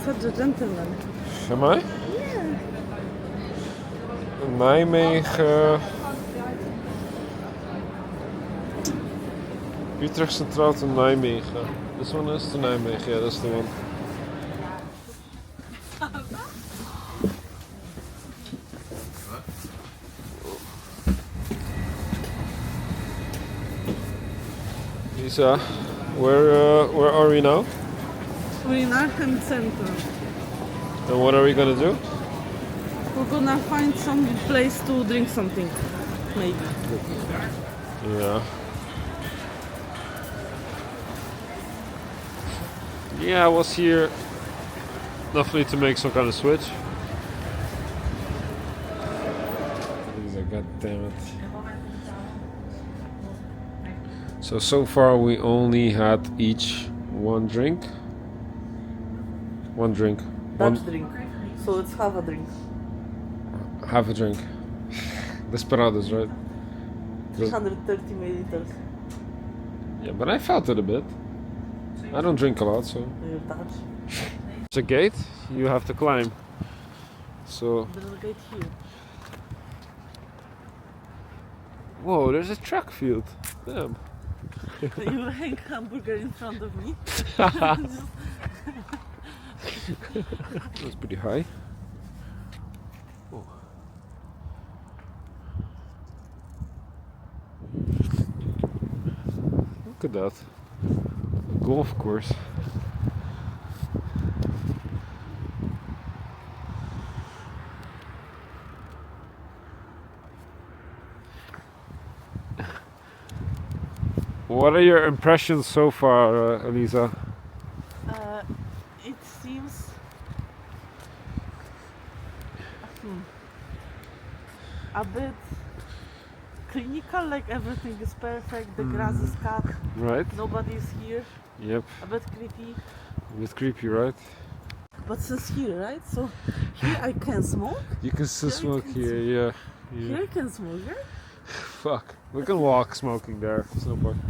such a gentleman. Am I? Yeah. Nijmegen. Utrecht Centraal to Nijmegen. This one is to Nijmegen, yeah, that's the one. Lisa, where are we now? We're in Arnhem Center. And what are we gonna do? We're gonna find some place to drink something, maybe. Yeah. Yeah, I was here definitely to make some kind of switch. Lisa, god damn it. So far we only had each one drink. One drink. Dutch drink. So it's half a drink. Half a drink. Desperados, right? 330 milliliters. Yeah, but I felt it a bit. I don't drink a lot, so. You're Dutch. It's a gate you have to climb. So. There's a gate here. Whoa, there's a track field. Damn. You hang hamburger in front of me. That's pretty high. Oh. Look at that. A golf course. What are your impressions so far, Elisa? It seems a bit clinical, like everything is perfect, the grass is cut, Right? nobody is here, Yep. a bit creepy. A bit creepy, right? But since here, right? So here I can smoke, You can still smoke here, yeah. here I can smoke, right? Fuck. We can walk smoking there. It's no point.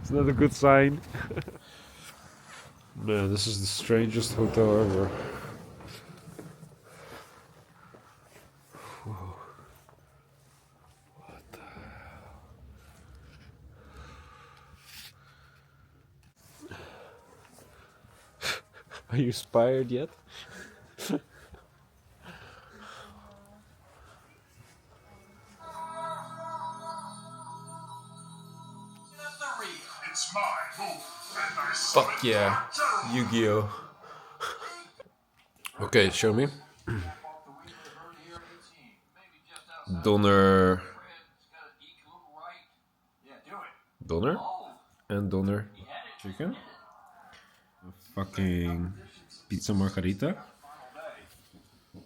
It's not a good sign. Man, this is the strangest hotel ever. Whoa. What the hell? Are you inspired yet? Fuck yeah, Yu-Gi-Oh! Okay, show me. Donner. Donner? And Donner chicken. A fucking pizza margarita.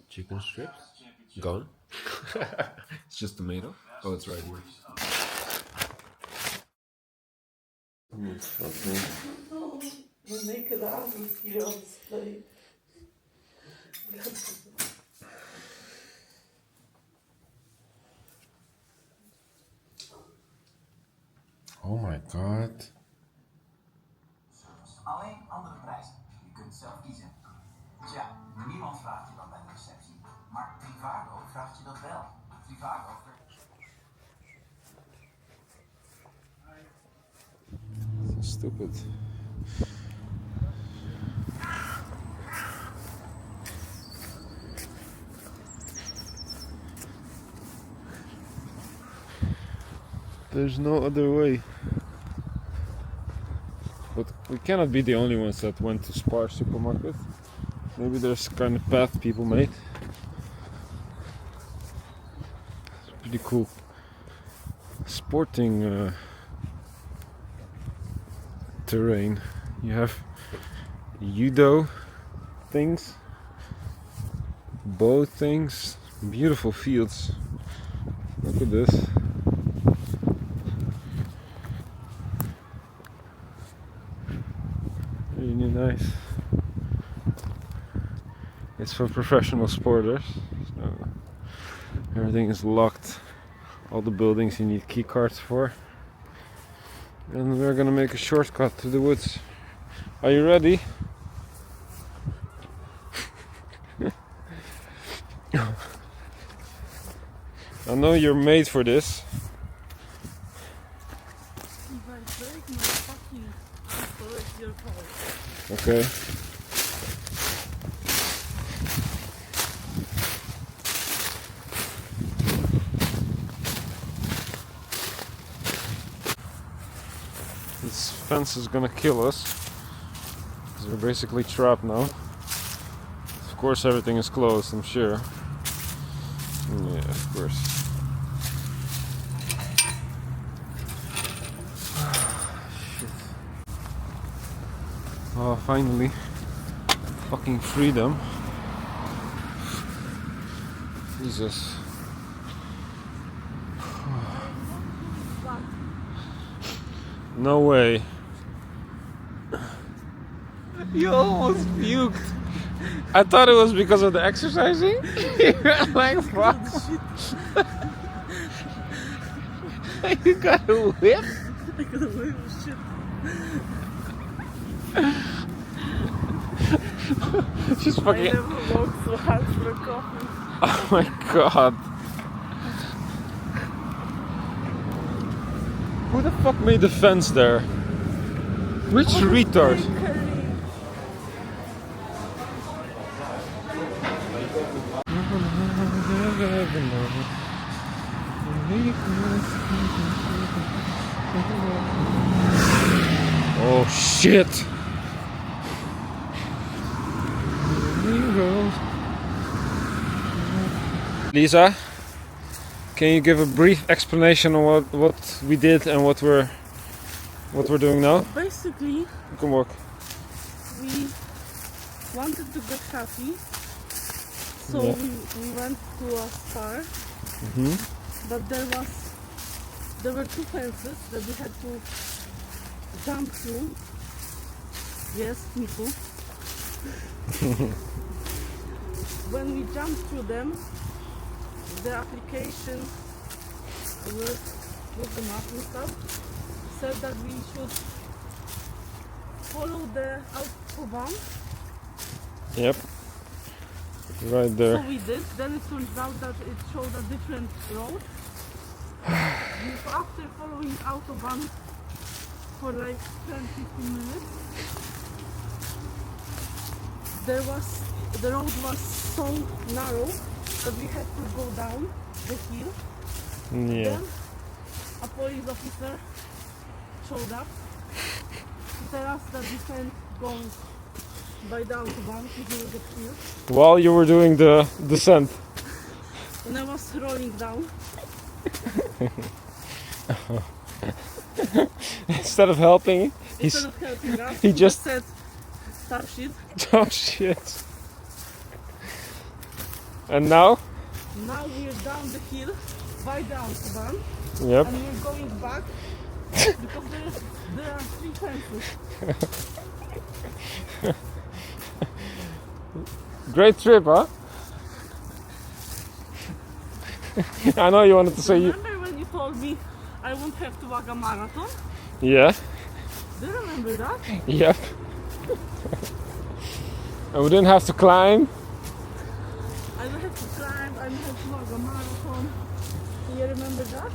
Chicken strips. Gone. It's just tomato. Oh, it's right here. No, the naked ass is here on display. Oh my god. Alleen andere prijzen. Je kunt zelf kiezen. Tja, niemand vraagt je dat bij de receptie. Maar Trivago vraagt je dat wel. Trivago. So stupid. There's no other way. But we cannot be the only ones that went to Spar supermarket. Maybe there's kind of path people made. It's pretty cool. Sporting terrain. You have judo things, bow things, beautiful fields. Look at this. Really nice. It's for professional sporters. So everything is locked. All the buildings you need key cards for. And we're gonna make a shortcut to the woods. Are you ready? I know you're made for this. If I break my fucking ankle, it's your fault. Okay. This fence is gonna kill us. 'Cause we're basically trapped now. Of course everything is closed, I'm sure. Yeah, of course. Shit. Oh, finally. Fucking freedom. Jesus. No way. You almost puked. I thought it was because of the exercising. Like fuck. You got a whip? I got a whip of shit. She's I fucking. never walked so hard for a coffee. Oh my god. Who the fuck made the fence there? Which retard? Oh shit! Lisa, can you give a brief explanation on what we did and what we're doing now? Basically, Come on. we wanted to get coffee, so Yeah. we went to a spa, but there were two fences that we had to jump through. Yes, me too. When we jumped through them, the application with the map and stuff said that we should follow the autobahn. Yep. Right there. So we did. Then it turns out that it showed a different road. After following autobahn for like 10-15 minutes, the road was so narrow that we had to go down the hill. Yeah. Then a police officer showed up to tell us that we can't go by the autobahn because we will get killed. While you were doing the descent. And I was rolling down. Instead of helping, Instead of helping us, he just said, "Stop shit." oh shit. And now? Now we're down the hill by the autobahn. Yep. And we're going back because there are three fences. Great trip, huh? I know you wanted to say you. Remember when you told me I won't have to walk a marathon? Yeah. Do you remember that? Yep. And we didn't have to climb. I don't have to climb, I don't have to walk a marathon. Do you remember that?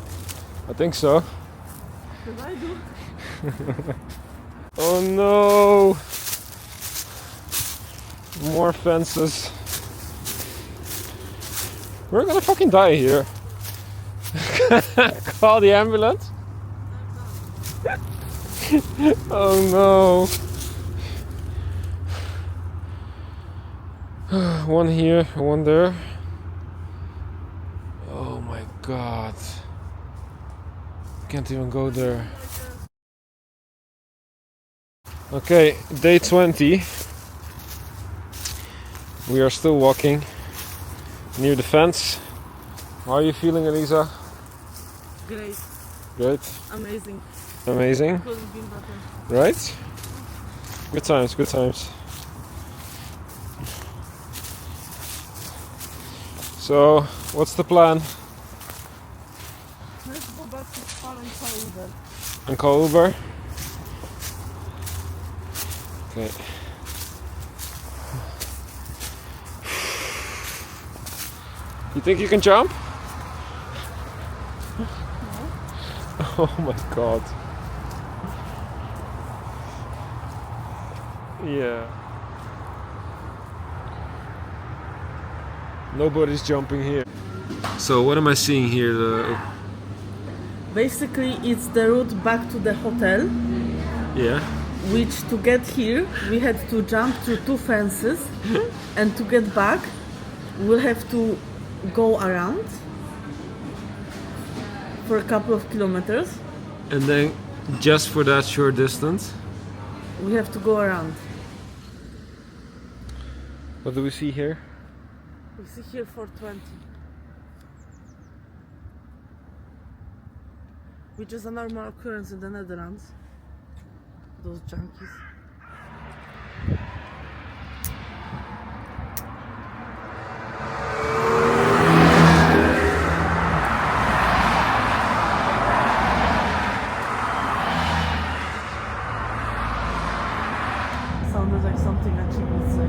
I think so. Because I do. Oh no! More fences. We're gonna fucking die here. Call the ambulance. Oh no. One here, one there. Oh my god. Can't even go there. Okay, day 20. We are still walking near the fence. How are you feeling, Elisa? Great. Great. Amazing. Amazing. Could have been better. Right? Good times, good times. So, what's the plan? Let's go back to Stepan and call Uber. And call Uber? Okay. You think you can jump? No. Oh my god. Yeah. Nobody's jumping here. So what am I seeing here? Basically, it's the route back to the hotel. Yeah. Which to get here, we had to jump through 2 fences, and to get back, we'll have to go around for a couple of kilometers. And then just for that short distance, we have to go around. What do we see here? We see here 420, which is a normal occurrence in the Netherlands. Those junkies. Sounded like something a chick would say.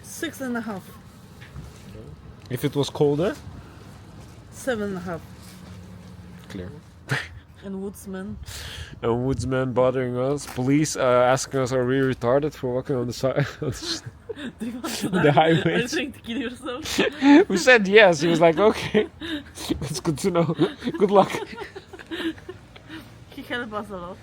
Six and a half. If it was colder? 7.5. Clear. And woodsman. A woodsman bothering us. Police asking us, are we retarded for walking on the side of Do you want to the Are you highway? trying to kill yourself? We said yes. He was like, okay. That's good to know. Good luck. He helped us a lot.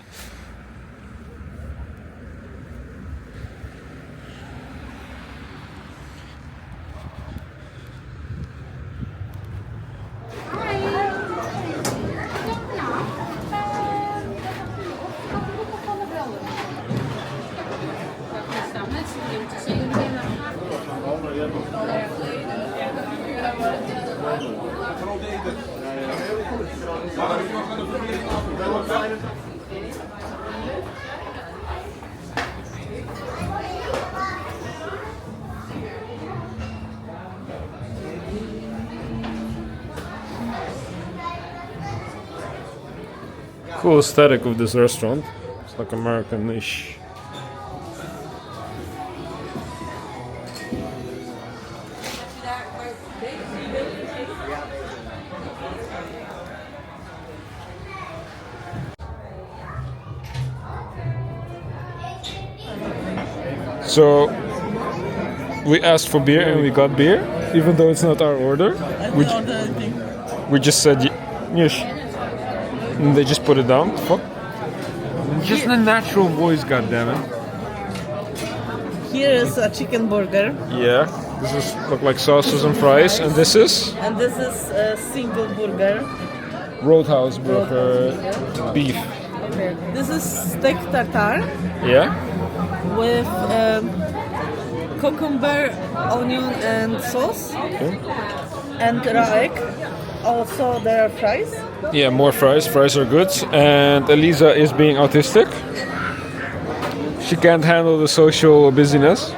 Cool aesthetic of this restaurant. It's like American-ish. So we asked for beer and we got beer, even though it's not our order. I didn't order anything. We just said yes. And they just put it down. Fuck. Just a natural voice, goddammit. Here is a chicken burger. Yeah. This is look like sauces and fries, and this is And this is a single burger. Roadhouse burger, beef. Okay. This is steak tartare Yeah. with cucumber, onion and sauce. Okay. And raw egg. Also there are fries. Yeah, more fries. Fries are good. And Elisa is being autistic. She can't handle the social busyness.